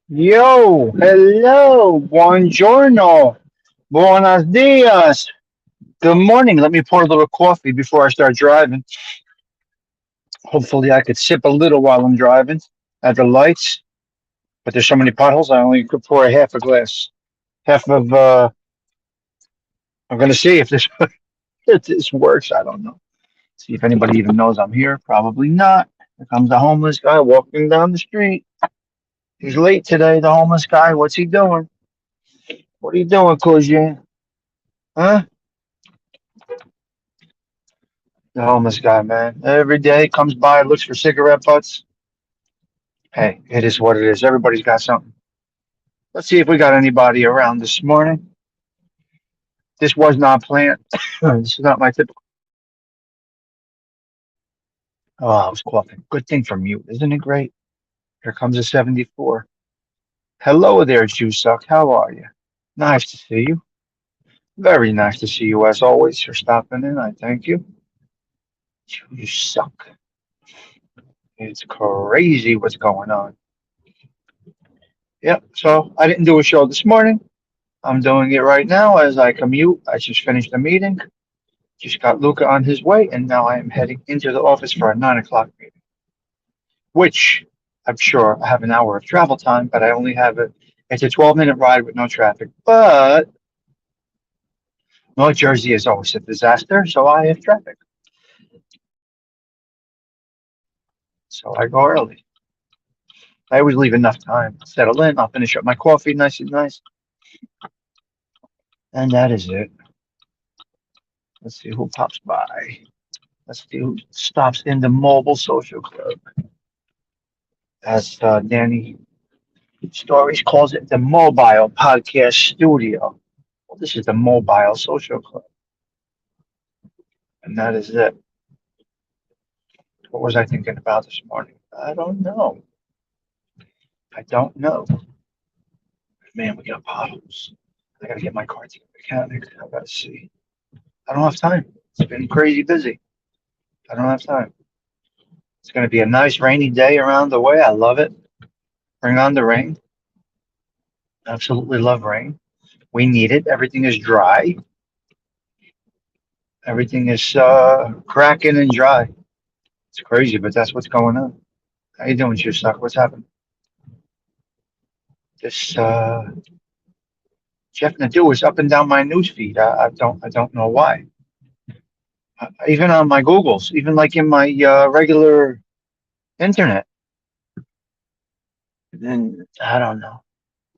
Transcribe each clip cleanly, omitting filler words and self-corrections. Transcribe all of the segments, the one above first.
Yo, hello, buongiorno, buenos dias. Good morning. Let me pour a little coffee before I start driving. Hopefully, I could sip a little while I'm driving at the lights. But there's so many potholes, I only could pour a half a glass. Half of, I'm going to see if this, if this works. I don't know. See if anybody even knows I'm here. Probably not. Here comes the homeless guy walking down the street. He's late today, the homeless guy. What's he doing? What are you doing, Cousine? Huh? The homeless guy, man. Every day comes by, looks for cigarette butts. Hey, it is what it is. Everybody's got something. Let's see if we got anybody around this morning. This was not planned. This is not my typical. Oh, I was coughing. Good thing for mute, isn't it great? Here comes a 74. Hello there, Suck. How are you? Nice to see you. Very nice to see you as always for stopping in. I thank you. You suck. It's crazy what's going on. Yep. So I didn't do a show this morning. I'm doing it right now as I commute. I just finished the meeting, just got Luca on his way, and now I am heading into the office for a 9 o'clock meeting, which I'm sure I have an hour of travel time, but I only have it. It's a 12-minute ride with no traffic. But North Jersey is always a disaster, so I have traffic. So I go early. I always leave enough time. Settle in. I'll finish up my coffee nice and nice. And that is it. Let's see who pops by. Let's see who stops in the mobile social club. As Danny Stories calls it, the Mobile Podcast Studio. Well, this is the Mobile Social Club, and that is it. What was I thinking about this morning? I don't know. I don't know. Man, we got potholes. I gotta get my car to the mechanic. I gotta see. I don't have time. It's been crazy busy. I don't have time. It's gonna be a nice rainy day around the way. I love it. Bring on the rain. Absolutely love rain. We need it. Everything is dry. Everything is cracking and dry. It's crazy, but that's what's going on. How you doing, Suck? What's happened? This Jeff Nadeau is up and down my newsfeed. I don't know why. Even on my Googles, even like in my regular internet. Then I don't know.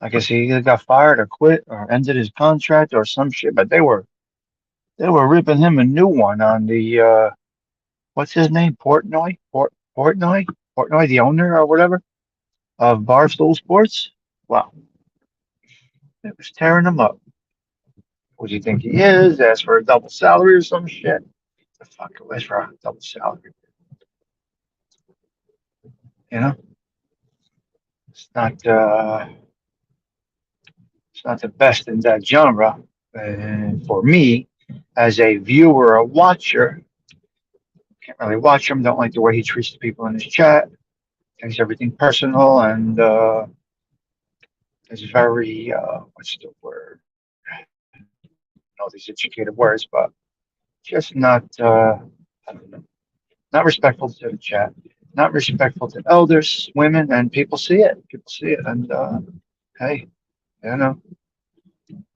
I guess he either got fired or quit or ended his contract or some shit. But they were ripping him a new one on the what's his name? Portnoy, the owner or whatever of Barstool Sports. Wow, it was tearing him up. What do you think he is? Asked for a double salary or some shit. The fuck it was for a double salary. You know, it's not it's not the best in that genre. And for me, as a viewer, a watcher, can't really watch him. Don't like the way he treats the people in his chat. Takes everything personal and is very what's the word? All these educated words, but just not I don't know, not respectful to the chat, not respectful to elders, women, and people see it. People see it, and hey, you know.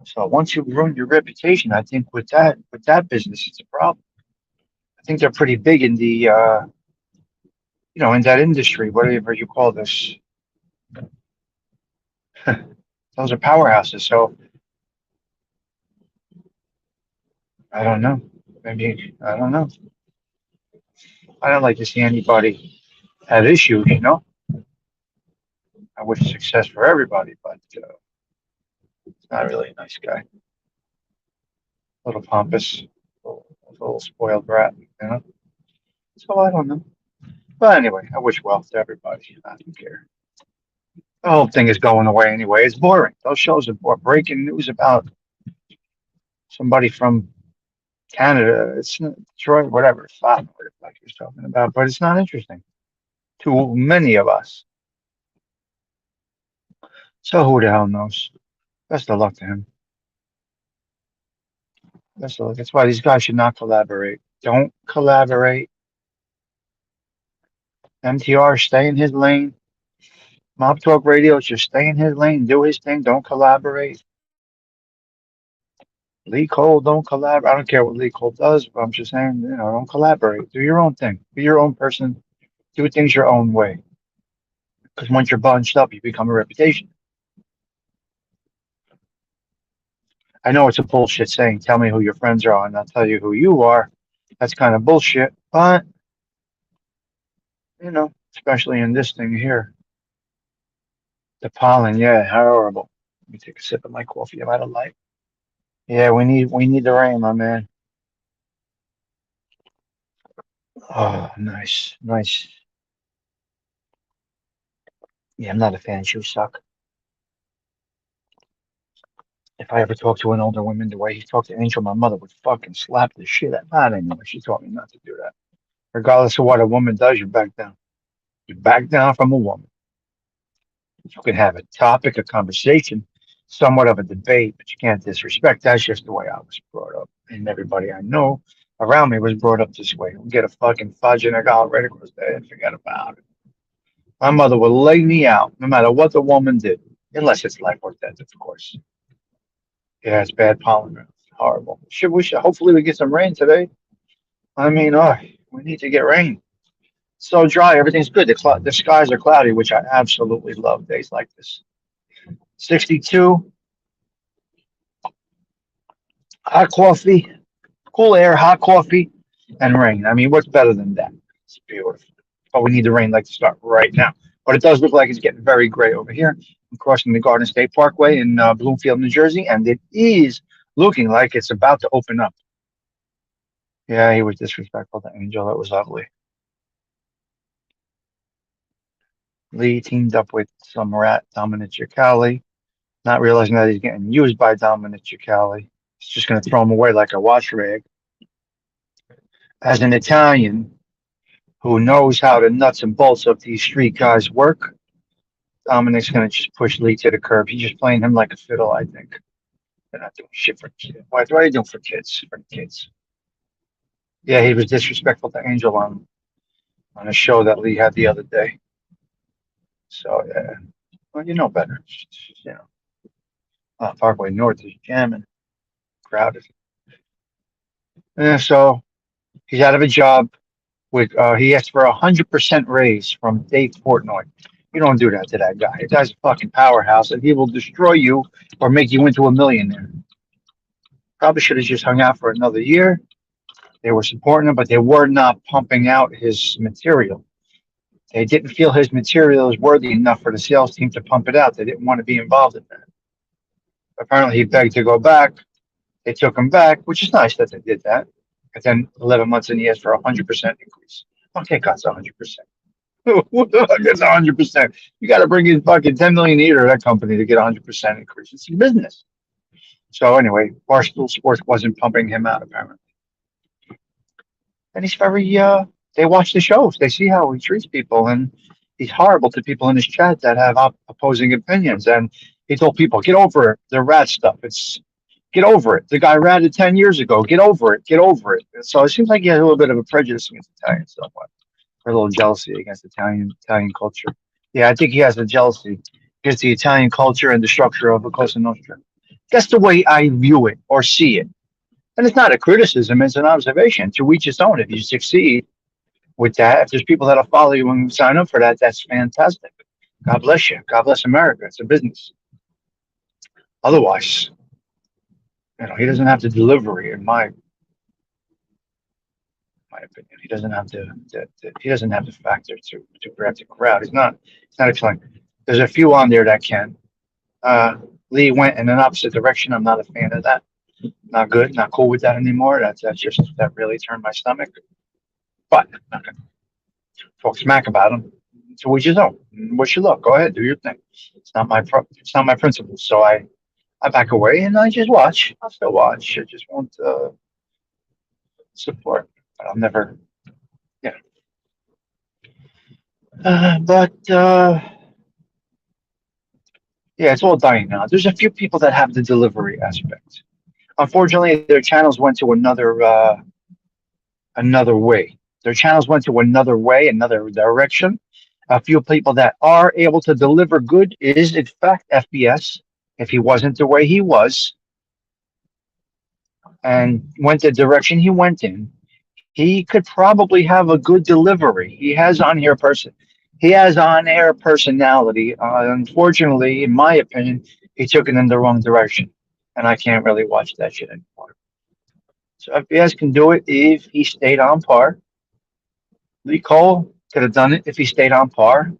So once you ruin your reputation, I think with that business, it's a problem. I think they're pretty big in the in that industry, whatever you call this. Those are powerhouses. So I don't know. Maybe I don't know. I don't like to see anybody have issues. I wish success for everybody, but he's not really a nice guy. A little pompous, a little spoiled brat. So I don't know. But anyway, I wish wealth to everybody. I don't care. The whole thing is going away anyway. It's boring. Those shows are breaking news about somebody from Canada. It's not Detroit, whatever. I don't know what the fuck he was talking about, but it's not interesting to many of us. So who the hell knows? Best of luck to him. Best of luck. That's why these guys should not collaborate. Don't collaborate. MTR, stay in his lane. Mob Talk Radio, just stay in his lane, do his thing. Don't collaborate. Lee Cole, don't collaborate. I don't care what Lee Cole does, but I'm just saying, don't collaborate. Do your own thing. Be your own person. Do things your own way. Because once you're bunched up, you become a reputation. I know it's a bullshit saying, tell me who your friends are and I'll tell you who you are. That's kind of bullshit. But, especially in this thing here, the pollen, yeah, horrible. Let me take a sip of my coffee. I'm out of light. Yeah, we need the rain, my man. Oh, nice, nice. Yeah, I'm not a fan. Shoes suck. If I ever talked to an older woman the way he talked to Angel, my mother would fucking slap the shit out. I don't know. She taught me not to do that. Regardless of what a woman does, you back down. You back down from a woman. You can have a topic, a conversation, somewhat of a debate, but you can't disrespect. That's just the way I was brought up. And everybody I know around me was brought up this way. Get a fucking fudge and a garlic right across there and forget about it. My mother would lay me out no matter what the woman did, unless it's life or death, of course. Yeah, it's bad pollen. It's horrible. Hopefully we get some rain today. I mean, we need to get rain. So dry, everything's good. The skies are cloudy, which I absolutely love days like this. 62, hot coffee, cool air, hot coffee, and rain. I mean, what's better than that? It's beautiful. But we need the rain like to start right now. But it does look like it's getting very gray over here. I'm crossing the Garden State Parkway in Bloomfield, New Jersey, and it is looking like it's about to open up. Yeah, he was disrespectful to Angel. That was ugly. Lee teamed up with some rat, Dominic Giacali, not realizing that he's getting used by Dominic Giacali. He's just going to throw him away like a wash rag. As an Italian who knows how the nuts and bolts of these street guys work, Dominic's going to just push Lee to the curb. He's just playing him like a fiddle, I think. They're not doing shit for kids. What are they doing for kids? For kids. Yeah, he was disrespectful to Angel on a show that Lee had the other day. So, yeah. Well, you know better. Parkway North is jamming, crowded. Yeah, so he's out of a job. He asked for 100% raise from Dave Portnoy. You don't do that to that guy. The guy's a fucking powerhouse, and he will destroy you or make you into a millionaire. Probably should have just hung out for another year. They were supporting him, but they were not pumping out his material. They didn't feel his material was worthy enough for the sales team to pump it out. They didn't want to be involved in that. Apparently, he begged to go back. They took him back, which is nice that they did that. And then 11 months in, he asked for a 100% increase. Okay, cost 100%. What the fuck is 100%? You got to bring in fucking 10 million a year to that company to get a 100% increase. It's your business. So anyway, Barstool Sports wasn't pumping him out apparently, and he's very. They watch the shows. They see how he treats people, and he's horrible to people in his chat that have opposing opinions. And he told people, "Get over it. The rat stuff. Get over it. The guy ratted 10 years ago. Get over it. Get over it." So it seems like he has a little bit of a prejudice against Italians, somewhat, or a little jealousy against Italian culture. Yeah, I think he has a jealousy against the Italian culture and the structure of the Cosa Nostra. That's the way I view it or see it. And it's not a criticism, it's an observation. To each his own. If you succeed with that, if there's people that'll follow you and sign up for that, that's fantastic. God bless you. God bless America. It's a business. Otherwise, he doesn't have to deliver it, in my opinion. He doesn't have he doesn't have the factor to grab the crowd. It's not exciting. There's a few on there that can. Lee went in an opposite direction. I'm not a fan of that. Not good. Not cool with that anymore. That really turned my stomach. But I'm not gonna talk smack about him. So we just know. Wish you luck. Go ahead, do your thing. It's not my principle. So I back away and I just watch. I'll still watch. I just won't support. But I'll never. Yeah. But Yeah, it's all dying now. There's a few people that have the delivery aspect. Unfortunately, their channels went to another way. Their channels went to another way, another direction. A few people that are able to deliver good is, in fact, FBS. If he wasn't the way he was and went the direction he went in, he could probably have a good delivery. He has on air personality. Unfortunately, in my opinion, he took it in the wrong direction, and I can't really watch that shit anymore. So FBS can do it if he stayed on par. Lee Cole could have done it if he stayed on par,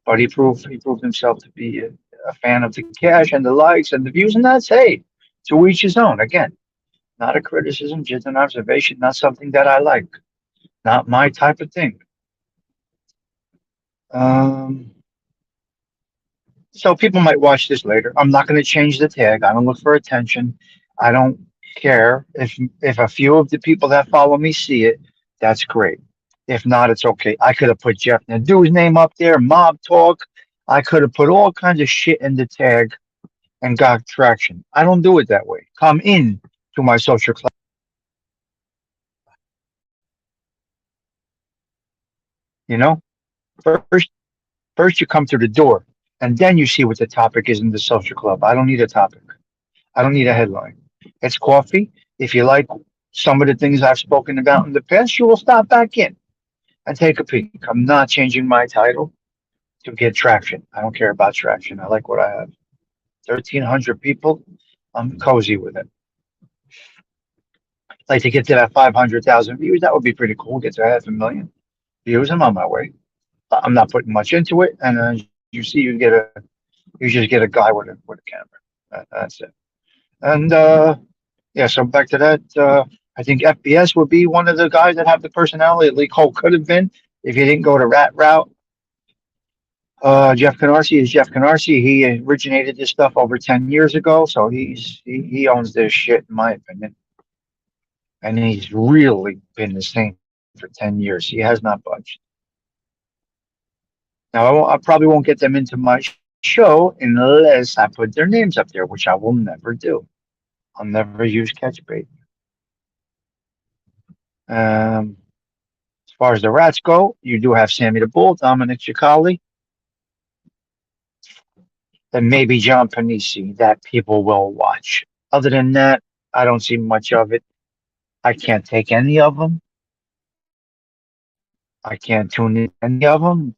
but he proved himself to be a fan of the cash and the likes and the views, and that's hey, to each his own. Again, not a criticism, just an observation, not something that I like, not my type of thing. Um, so people might watch this later. I'm not going to change the tag. I don't look for attention. I don't care if a few of the people that follow me see it. That's great. If not, it's okay. I could have put Jeff Nadeau's name up there, Mob Talk. I could have put all kinds of shit in the tag and got traction. I don't do it that way. Come in to my social club. You know, first first you come through the door, and then you see what the topic is in the social club. I don't need a topic. I don't need a headline. It's coffee. If you like some of the things I've spoken about in the past, you will stop back in and take a peek. I'm not changing my title to get traction. I don't care about traction. I like what I have. 1,300 people. I'm cozy with it. Like to get to that 500,000 views, that would be pretty cool. Get to half a million views. I'm on my way. I'm not putting much into it, and you see, you just get a guy with a camera. That's it. And yeah, so back to that. I think FBS would be one of the guys that have the personality. Lee Cole could have been if he didn't go the rat route. Jeff Canarsie is Jeff Canarsie. He originated this stuff over 10 years ago, so he owns this shit in my opinion, and he's really been the same for 10 years. He has not budged. Now I probably won't get them into my show unless I put their names up there, which I will never do. I'll never use catch bait. As far as the rats go, you do have Sammy the Bull, Dominic Chicali, and maybe John Panisi that people will watch. Other than that, I don't see much of it. I can't take any of them. I can't tune in any of them.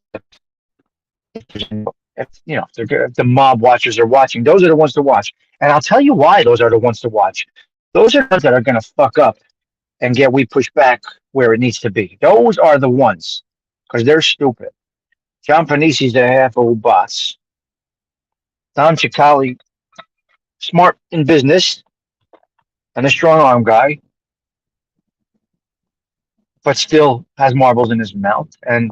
If the mob watchers are watching, those are the ones to watch. And I'll tell you why those are the ones to watch. Those are the ones that are going to fuck up and get we pushed back where it needs to be. Those are the ones because they're stupid. John Panisi's a half old boss. Don Chicali, smart in business and a strong arm guy, but still has marbles in his mouth and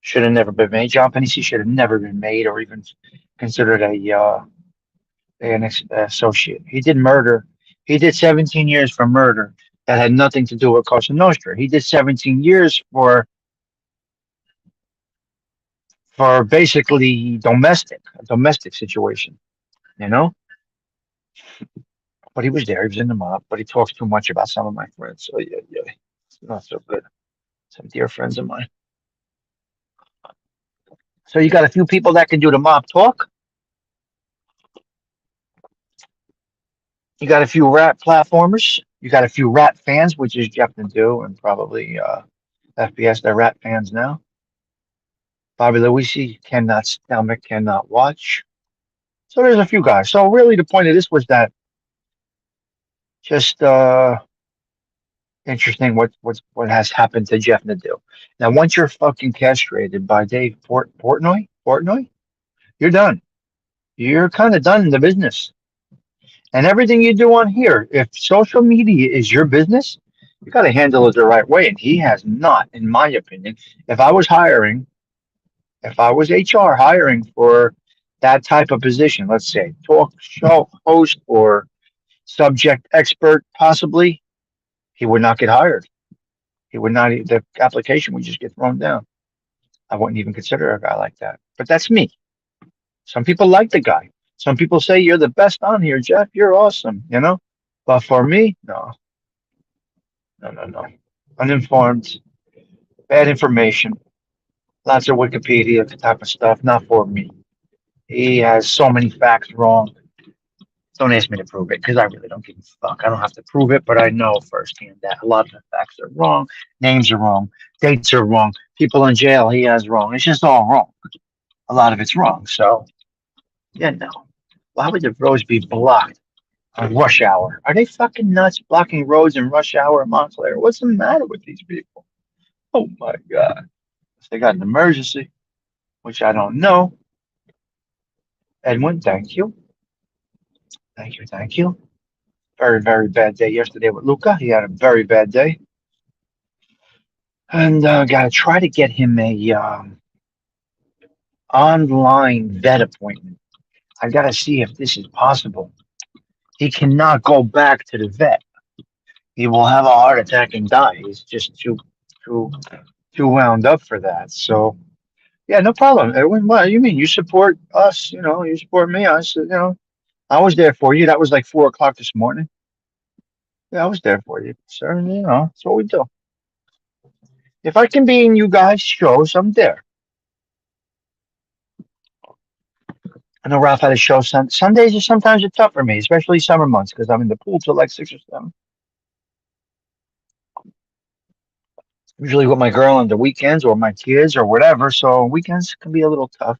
should have never been made. John Panisi should have never been made or even considered an associate. He did murder. He did 17 years for murder that had nothing to do with Cosa Nostra. He did 17 years for basically a domestic situation, you know. But he was there. He was in the mob. But he talks too much about some of my friends. So yeah, yeah, it's not so good. Some dear friends of mine. So you got a few people that can do the mob talk. You got a few rap platformers. You got a few rap fans, which is Jeff Nadeau and probably FBS. They're rap fans now. Bobby Luisi cannot stomach, cannot watch. So there's a few guys. So really, the point of this was that just interesting what has happened to Jeff Nadeau. Now, once you're fucking castrated by Dave Portnoy, you're done. You're kind of done in the business. And everything you do on here, if social media is your business, you got to handle it the right way. And he has not, in my opinion. If I was hiring, if I was HR hiring for that type of position, let's say talk show host or subject expert, possibly, he would not get hired. He would not, the application would just get thrown down. I wouldn't even consider a guy like that. But that's me. Some people like the guy. Some people say you're the best on here, Jeff. You're awesome, you know. But for me, no, no, no, no. Uninformed, bad information, lots of Wikipedia type of stuff. Not for me. He has so many facts wrong. Don't ask me to prove it because I really don't give a fuck. I don't have to prove it, but I know firsthand that a lot of the facts are wrong. Names are wrong. Dates are wrong. People in jail he has wrong. It's just all wrong. A lot of it's wrong. So, yeah, no. Why would the roads be blocked on rush hour? Are they fucking nuts blocking roads in rush hour in Montclair? What's the matter with these people? Oh my God. If they got an emergency, which I don't know. Edwin, thank you. Thank you. Thank you. Very, very bad day yesterday with Luca. He had a very bad day. And got to try to get him a online vet appointment. I got to see if this is possible. He cannot go back to the vet. He will have a heart attack and die. He's just too, too wound up for that. So, yeah, no problem. Edwin, what you mean? You support us, you support me. I said, I was there for you. That was like 4 o'clock this morning. Yeah, I was there for you, sir. That's what we do. If I can be in you guys' shows, I'm there. I know Ralph had a show. Sundays are sometimes tough for me, especially summer months, because I'm in the pool till like 6 or 7. Usually with my girl on the weekends or my kids or whatever. So weekends can be a little tough.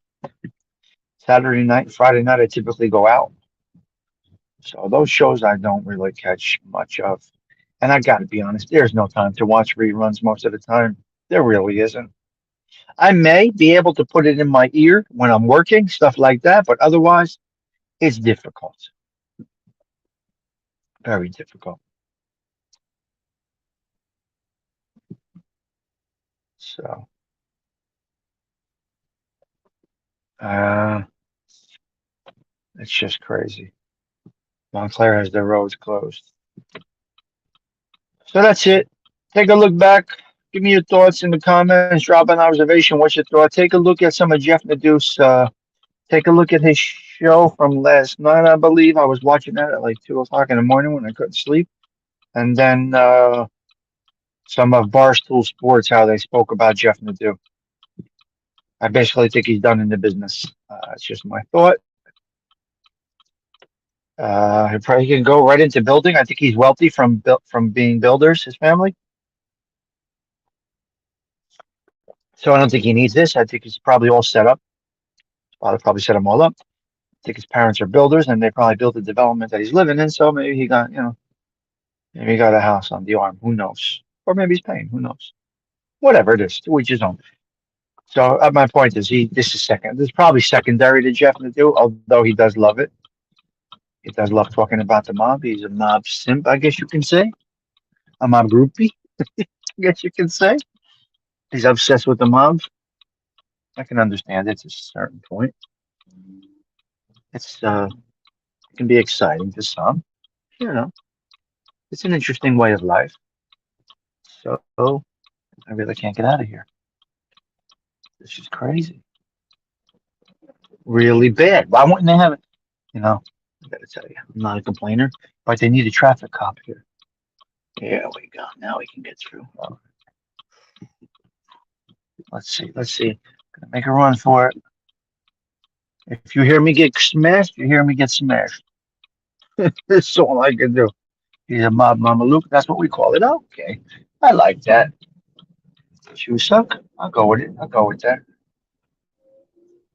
Saturday night, Friday night, I typically go out. So those shows I don't really catch much of. And I got to be honest, there's no time to watch reruns most of the time. There really isn't. I may be able to put it in my ear when I'm working, stuff like that, but otherwise, it's difficult. Very difficult. So, uh, it's just crazy. Montclair has their roads closed. So that's it. Take a look back. Give me your thoughts in the comments. Drop an observation. What's your thought? Take a look at some of Jeff Nadeau's. Take a look at his show from last night. I believe I was watching that at like 2 o'clock in the morning when I couldn't sleep. And then some of Barstool Sports, how they spoke about Jeff Nadeau. I basically think he's done in the business. It's just my thought. He probably can go right into building. I think he's wealthy from being builders, his family. So I don't think he needs this. I think he's probably all set up. His father probably set him all up. I think his parents are builders, and they probably built the development that he's living in. So maybe he got, maybe he got a house on the arm. Who knows? Or maybe he's paying. Who knows? Whatever it is, to each his own. So my point is, this is second. This is probably secondary to Jeff Nadeau, although he does love it. He does love talking about the mob. He's a mob simp, I guess you can say. A mob groupie, I guess you can say. He's obsessed with the mob. I can understand it to a certain point. It can be exciting to some. You know, it's an interesting way of life. So I really can't get out of here. This is crazy. Really bad. Why wouldn't they have it? I gotta tell you, I'm not a complainer, but they need a traffic cop here. Here we go. Now we can get through. Let's see. Gonna make a run for it. If you hear me get smashed, you hear me get smashed. That's all I can do. He's a mob mama Luke. That's what we call it. Okay. I like that. Shoe suck. I'll go with it. I'll go with that.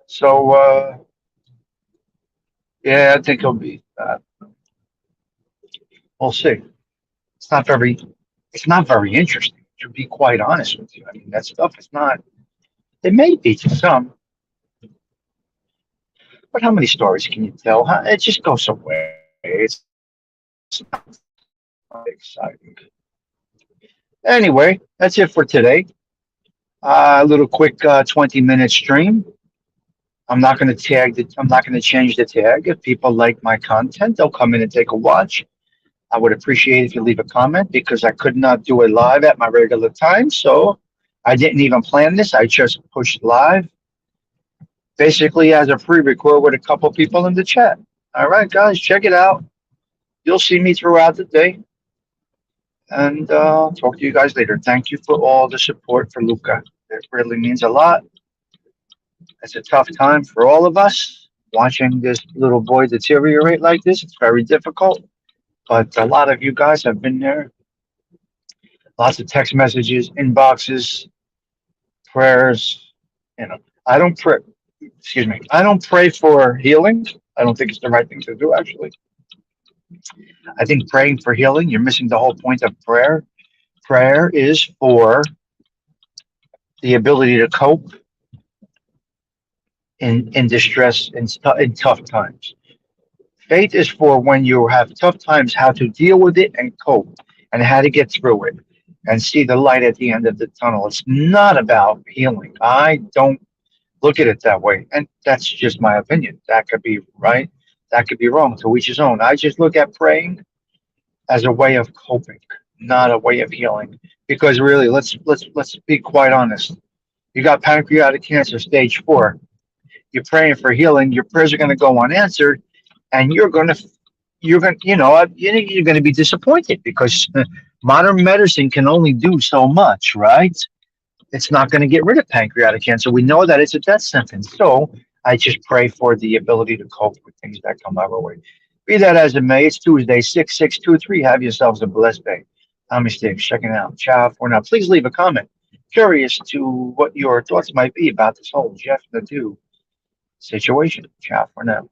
So yeah, I think he'll be we'll see. It's not very interesting, to be quite honest with you. I mean that stuff is not it may be to some, but how many stories can you tell? It just goes away. It's not exciting. Anyway, that's it for today. A little quick 20-minute stream. I'm not going to I'm not going to change the tag. If people like my content, they'll come in and take a watch. I would appreciate if you leave a comment because I could not do it live at my regular time. So I didn't even plan this. I just pushed live. basically as a pre-record with a couple people in the chat. All right, guys, check it out. You'll see me throughout the day, and talk to you guys later. Thank you for all the support for Luca. It really means a lot. It's a tough time for all of us watching this little boy deteriorate like this. It's very difficult, but a lot of you guys have been there. Lots of text messages, inboxes, prayers. You know, I don't pray. Excuse me. I don't pray for healing. I don't think it's the right thing to do. Actually, I think praying for healing, you're missing the whole point of prayer. Prayer is for the ability to cope in distress in tough times. Faith is for when you have tough times, how to deal with it and cope, and how to get through it and see the light at the end of the tunnel. It's not about healing. I don't look at it that way. And that's just my opinion. That could be right. That could be wrong. To each his own. I just look at praying as a way of coping, not a way of healing. Because really, let's be quite honest. You got pancreatic cancer stage 4. You're praying for healing. Your prayers are going to go unanswered, and you're going to be disappointed because modern medicine can only do so much, right? It's not going to get rid of pancreatic cancer. We know that it's a death sentence. So I just pray for the ability to cope with things that come our way. Be that as it may, it's Tuesday, 6623. Have yourselves a blessed day. I'm Stigs, checking out. Ciao for now. Please leave a comment. Curious to what your thoughts might be about this whole Jeff Nadeau situation. Ciao for now.